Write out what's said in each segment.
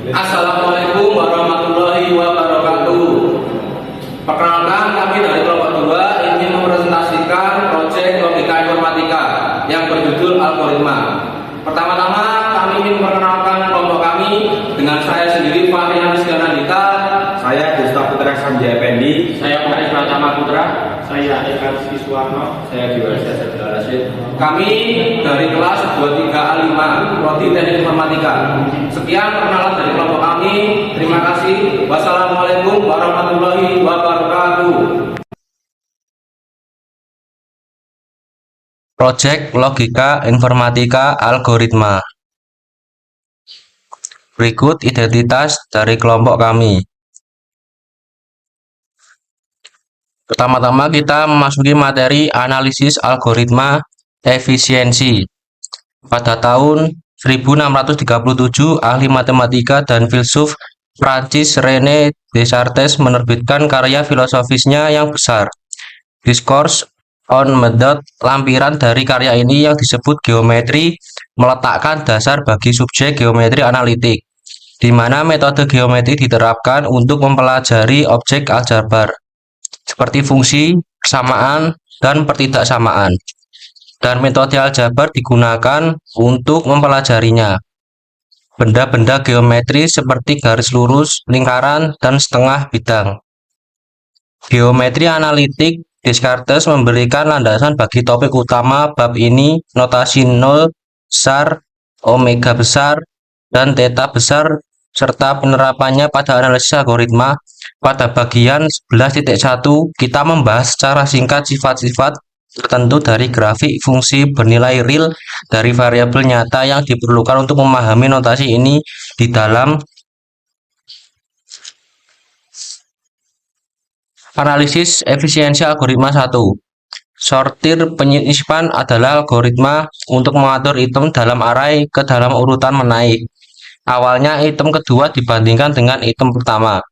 Assalamualaikum warahmatullahi wabarakatuh. Perkenalkan, kami dari kelompok 2 ingin mempresentasikan proyek logika informatika yang berjudul algoritma. Pertama-tama kami ingin memperkenalkan kelompok kami dengan saya sendiri, Fahri Rizkanandita. Saya Gustav Putra Sanjaya Pendi. Saya Faris Pratama Putra. Saya Eka Rizky Suwarno. Saya Diwasa Sabda Rasid. Kami dari kelas 23A5 Prodi Teknik Informatika. Sekian perkenalan dari kelompok kami. Terima kasih. Wassalamualaikum warahmatullahi wabarakatuh. Proyek Logika Informatika Algoritma. Berikut identitas dari kelompok kami. Pertama-tama kita memasuki materi analisis algoritma efisiensi. Pada tahun 1637, ahli matematika dan filsuf Prancis René Descartes menerbitkan karya filosofisnya yang besar, Discourse on Method. Lampiran dari karya ini yang disebut geometri meletakkan dasar bagi subjek geometri analitik, di mana metode geometri diterapkan untuk mempelajari objek aljabar seperti fungsi, persamaan, dan pertidaksamaan. Dan metode aljabar digunakan untuk mempelajarinya benda-benda geometri seperti garis lurus, lingkaran, dan setengah bidang. Geometri analitik. Descartes memberikan landasan bagi topik utama bab ini, notasi nol besar, omega besar, dan theta besar, serta penerapannya pada analisis algoritma. Pada bagian 11.1, kita membahas secara singkat sifat-sifat tertentu dari grafik fungsi bernilai real dari variabel nyata yang diperlukan untuk memahami notasi ini di dalam analisis efisiensi algoritma 1. Sortir penyisipan adalah algoritma untuk mengatur item dalam array ke dalam urutan menaik. Awalnya item kedua dibandingkan dengan item pertama.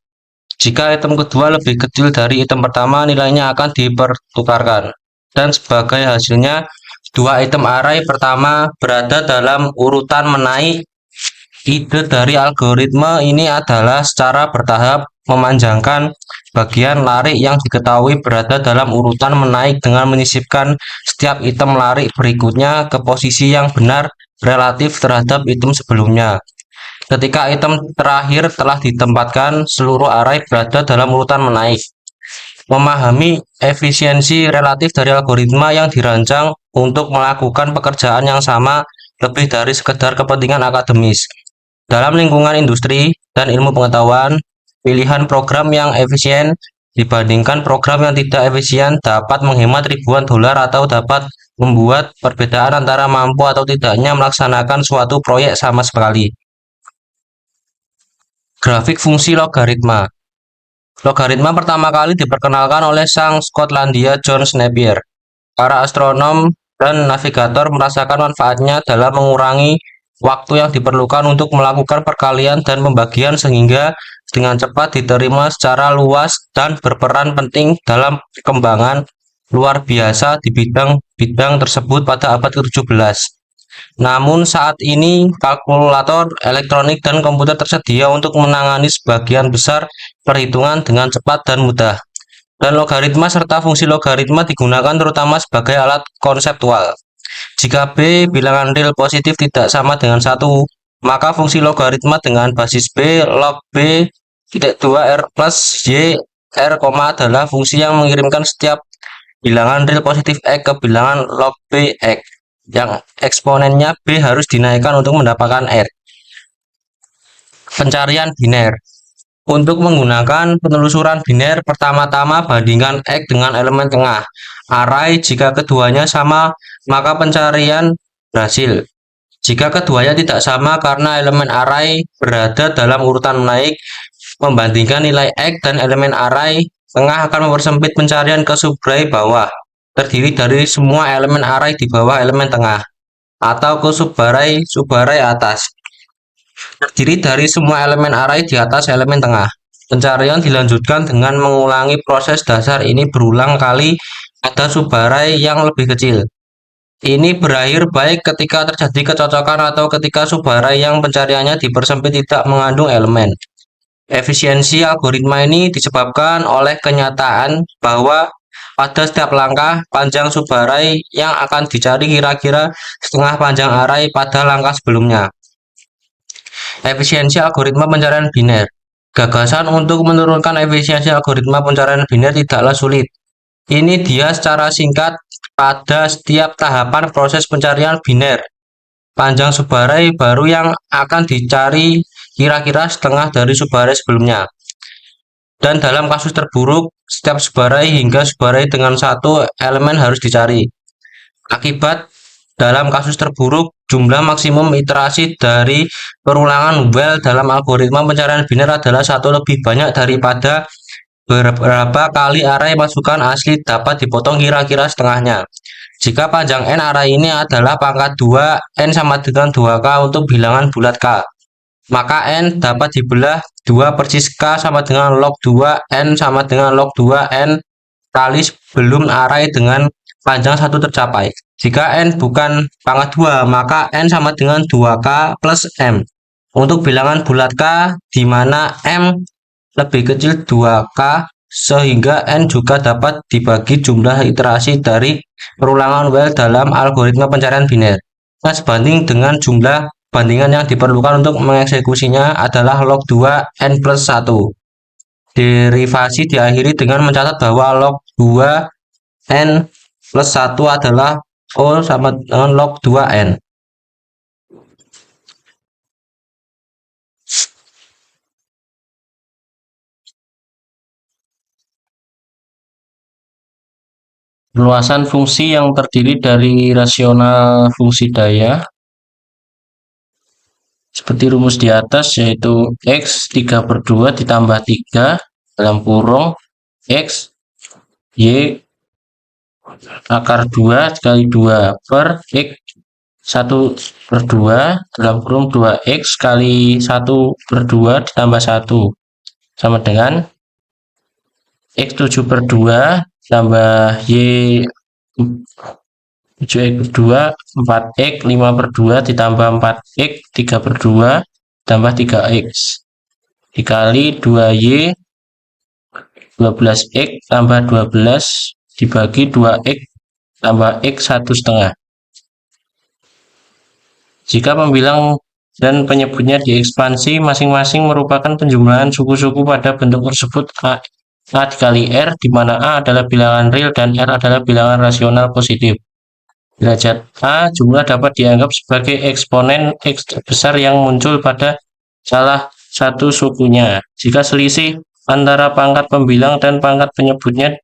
Jika item kedua lebih kecil dari item pertama, nilainya akan dipertukarkan. Dan sebagai hasilnya, dua item array pertama berada dalam urutan menaik. Ide dari algoritma ini adalah secara bertahap memanjangkan bagian larik yang diketahui berada dalam urutan menaik dengan menyisipkan setiap item larik berikutnya ke posisi yang benar relatif terhadap item sebelumnya. Ketika item terakhir telah ditempatkan, seluruh array berada dalam urutan menaik. Memahami efisiensi relatif dari algoritma yang dirancang untuk melakukan pekerjaan yang sama lebih dari sekedar kepentingan akademis. Dalam lingkungan industri dan ilmu pengetahuan, pilihan program yang efisien dibandingkan program yang tidak efisien dapat menghemat ribuan dolar atau dapat membuat perbedaan antara mampu atau tidaknya melaksanakan suatu proyek sama sekali. Grafik fungsi logaritma. Logaritma pertama kali diperkenalkan oleh sang Skotlandia John Napier. Para astronom dan navigator merasakan manfaatnya dalam mengurangi waktu yang diperlukan untuk melakukan perkalian dan pembagian sehingga dengan cepat diterima secara luas dan berperan penting dalam perkembangan luar biasa di bidang-bidang tersebut pada abad ke-17. Namun saat ini kalkulator elektronik dan komputer tersedia untuk menangani sebagian besar perhitungan dengan cepat dan mudah. Dan logaritma serta fungsi logaritma digunakan terutama sebagai alat konseptual. Jika B bilangan real positif tidak sama dengan 1, maka fungsi logaritma dengan basis B log B tidak 2 R plus Y R, adalah fungsi yang mengirimkan setiap bilangan real positif X ke bilangan log B X, yang eksponennya B harus dinaikkan untuk mendapatkan R. Pencarian biner. Untuk menggunakan penelusuran biner, pertama-tama bandingkan X dengan elemen tengah array. Jika keduanya sama, maka pencarian berhasil. Jika keduanya tidak sama karena elemen array berada dalam urutan menaik, membandingkan nilai X dan elemen array tengah akan mempersempit pencarian ke subarray bawah, terdiri dari semua elemen array di bawah elemen tengah, atau ke subarray atas, terdiri dari semua elemen array di atas elemen tengah. Pencarian dilanjutkan dengan mengulangi proses dasar ini berulang kali pada subarray yang lebih kecil. Ini berakhir baik ketika terjadi kecocokan atau ketika subarai yang pencariannya dipersempit tidak mengandung elemen. Efisiensi algoritma ini disebabkan oleh kenyataan bahwa pada setiap langkah, panjang subarai yang akan dicari kira-kira setengah panjang arai pada langkah sebelumnya. Efisiensi algoritma pencarian biner. Gagasan untuk menurunkan efisiensi algoritma pencarian biner tidaklah sulit. Ini dia secara singkat pada setiap tahapan proses pencarian biner. Panjang subarai baru yang akan dicari kira-kira setengah dari subarai sebelumnya. Dan dalam kasus terburuk, setiap subarai hingga subarai dengan satu elemen harus dicari. Akibat dalam kasus terburuk, jumlah maksimum iterasi dari perulangan well dalam algoritma pencarian biner adalah satu lebih banyak daripada berapa kali arai masukan asli dapat dipotong kira-kira setengahnya. Jika panjang n arai ini adalah pangkat 2, n sama dengan 2k untuk bilangan bulat k. Maka n dapat dibelah 2 persis k sama dengan log 2, n sama dengan log 2, n kali sebelum arai dengan panjang 1 tercapai. Jika n bukan pangkat 2, maka n sama dengan 2k plus m. Untuk bilangan bulat k, di mana m lebih kecil 2k, sehingga n juga dapat dibagi jumlah iterasi dari perulangan well dalam algoritma pencarian biner. Nah, sebanding dengan jumlah bandingan yang diperlukan untuk mengeksekusinya adalah log 2 n plus 1. Derivasi diakhiri dengan mencatat bahwa log 2 n plus 1 adalah O sama dengan log 2n. Luasan fungsi yang terdiri dari rasional fungsi daya seperti rumus di atas, yaitu X 3/2 ditambah 3 dalam kurung X Y akar 2 kali 2 per X 1/2 dalam kurung 2X kali 1/2 ditambah 1 sama dengan X 7/2 tambah Y 7x/2 4x 5/2 ditambah 4x 3/2 tambah 3x dikali 2y 12x tambah 12 dibagi 2x tambah x 1/2. Jika pembilang dan penyebutnya diekspansi, masing-masing merupakan penjumlahan suku-suku pada bentuk tersebut. A dikali R, di mana A adalah bilangan real dan R adalah bilangan rasional positif. Derajat A jumlah dapat dianggap sebagai eksponen X terbesar yang muncul pada salah satu sukunya. Jika selisih antara pangkat pembilang dan pangkat penyebutnya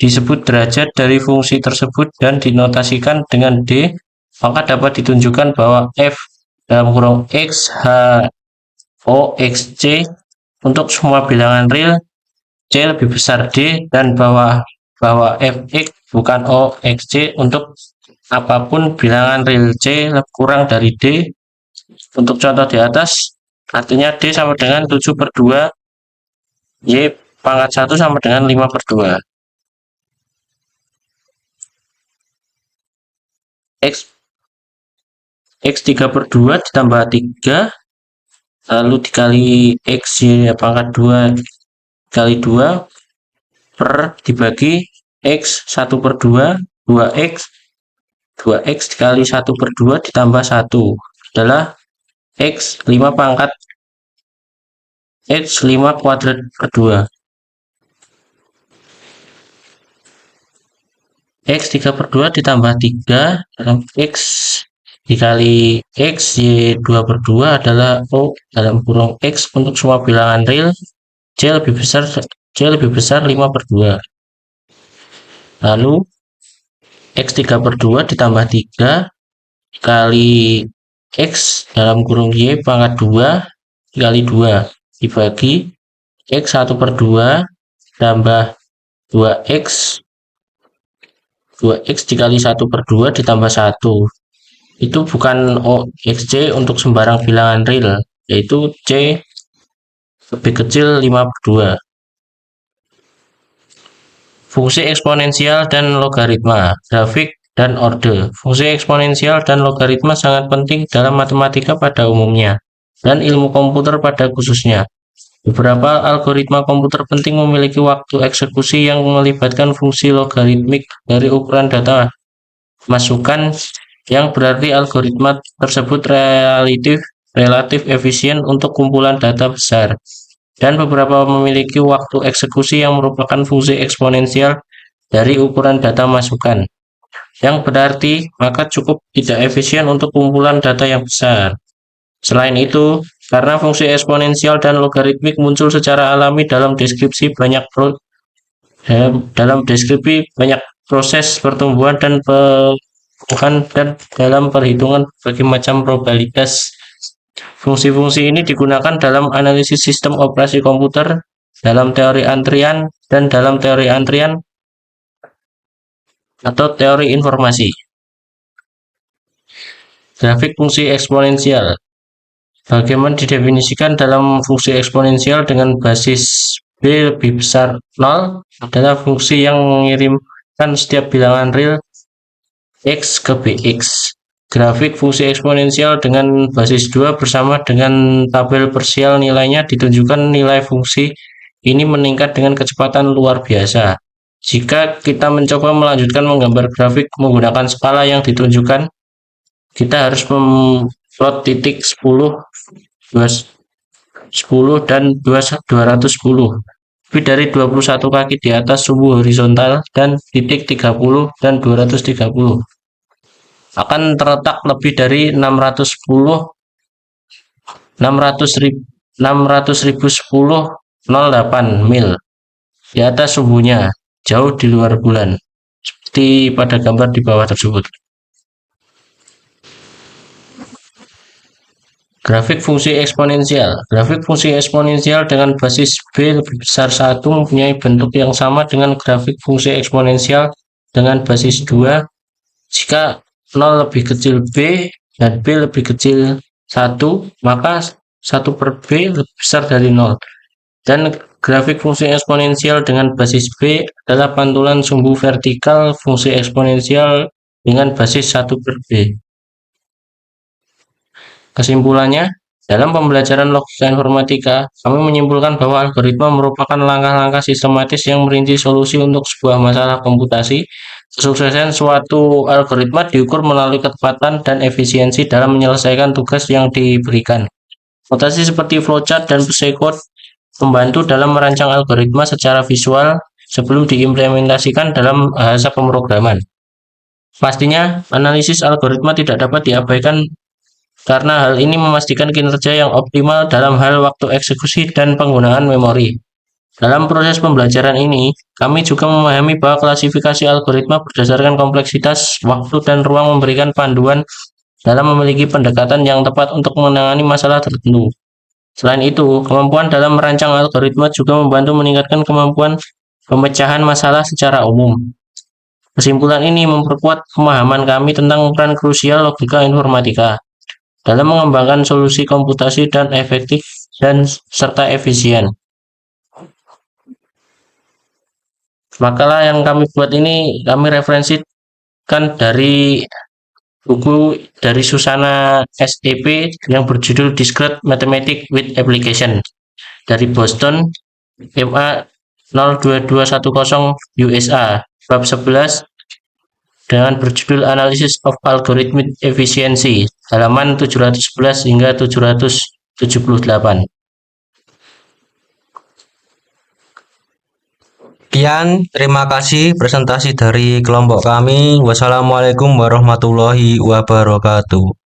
disebut derajat dari fungsi tersebut dan dinotasikan dengan D, maka dapat ditunjukkan bahwa F dalam kurung X, H, O, X, C untuk semua bilangan real C lebih besar D, dan bahwa Fx bukan O, X, C untuk apapun bilangan real C kurang dari D. Untuk contoh di atas, artinya D sama dengan 7/2, Y pangkat 1 sama dengan 5/2. X 3/2 ditambah 3, lalu dikali X Y pangkat 2 kali 2 per dibagi X 1/2, 2x dikali 1/2 ditambah 1 adalah X 5 pangkat X 5 kuadrat per 2. X 3/2 ditambah 3 dalam X dikali X Y 2/2 adalah O dalam kurung X untuk semua bilangan real C lebih besar 5/2. Lalu X 3/2 ditambah 3 kali X dalam kurung Y pangkat 2 dikali 2 dibagi X 1/2 tambah 2x dikali 1/2 ditambah 1. Itu bukan XC untuk sembarang bilangan real, yaitu C lebih kecil 5/2. Fungsi eksponensial dan logaritma. Grafik dan orde. Fungsi eksponensial dan logaritma sangat penting dalam matematika pada umumnya dan ilmu komputer pada khususnya. Beberapa algoritma komputer penting memiliki waktu eksekusi yang melibatkan fungsi logaritmik dari ukuran data masukan, yang berarti algoritma tersebut relatif efisien untuk kumpulan data besar. Dan beberapa memiliki waktu eksekusi yang merupakan fungsi eksponensial dari ukuran data masukan, yang berarti maka cukup tidak efisien untuk kumpulan data yang besar. Selain itu, karena fungsi eksponensial dan logaritmik muncul secara alami dalam deskripsi banyak proses pertumbuhan dan pertumbuhan dan dalam perhitungan berbagai macam probabilitas. Fungsi-fungsi ini digunakan dalam analisis sistem operasi komputer, dalam teori antrian, dan dalam teori antrian atau teori informasi. Grafik fungsi eksponensial. Bagaimana didefinisikan dalam fungsi eksponensial dengan basis B lebih besar 0 adalah fungsi yang mengirimkan setiap bilangan real X ke Bx. Grafik fungsi eksponensial dengan basis 2 bersama dengan tabel parsial nilainya ditunjukkan nilai fungsi ini meningkat dengan kecepatan luar biasa. Jika kita mencoba melanjutkan menggambar grafik menggunakan skala yang ditunjukkan, kita harus memplot titik 10, 10 dan 210. Lebih dari 21 kaki di atas sumbu horizontal dan titik 30 dan 230 akan terletak lebih dari 600.010 mil di atas sumbunya, jauh di luar bulan, seperti pada gambar di bawah tersebut. Grafik fungsi eksponensial. Grafik fungsi eksponensial dengan basis B lebih besar 1 mempunyai bentuk yang sama dengan grafik fungsi eksponensial dengan basis 2 jika 0 lebih kecil B dan B lebih kecil 1, maka 1 per B lebih besar dari 0. Dan grafik fungsi eksponensial dengan basis B adalah pantulan sumbu vertikal fungsi eksponensial dengan basis 1 per B. Kesimpulannya, dalam pembelajaran logika informatika, kami menyimpulkan bahwa algoritma merupakan langkah-langkah sistematis yang merinci solusi untuk sebuah masalah komputasi. Kesuksesan suatu algoritma diukur melalui ketepatan dan efisiensi dalam menyelesaikan tugas yang diberikan. Notasi seperti flowchart dan pseudocode membantu dalam merancang algoritma secara visual sebelum diimplementasikan dalam bahasa pemrograman. Pastinya, analisis algoritma tidak dapat diabaikan karena hal ini memastikan kinerja yang optimal dalam hal waktu eksekusi dan penggunaan memori. Dalam proses pembelajaran ini, kami juga memahami bahwa klasifikasi algoritma berdasarkan kompleksitas, waktu, dan ruang memberikan panduan dalam memiliki pendekatan yang tepat untuk menangani masalah tertentu. Selain itu, kemampuan dalam merancang algoritma juga membantu meningkatkan kemampuan pemecahan masalah secara umum. Kesimpulan ini memperkuat pemahaman kami tentang peran krusial logika informatika dalam mengembangkan solusi komputasi dan efektif dan serta efisien. Makalah yang kami buat ini kami referensikan dari buku dari Susana SEP yang berjudul Discrete Mathematics with Application dari Boston MA 02210 USA, bab 11 dengan berjudul Analysis of Algorithmic Efficiency, halaman 711 hingga 778. Sekian, terima kasih presentasi dari kelompok kami. Wassalamualaikum warahmatullahi wabarakatuh.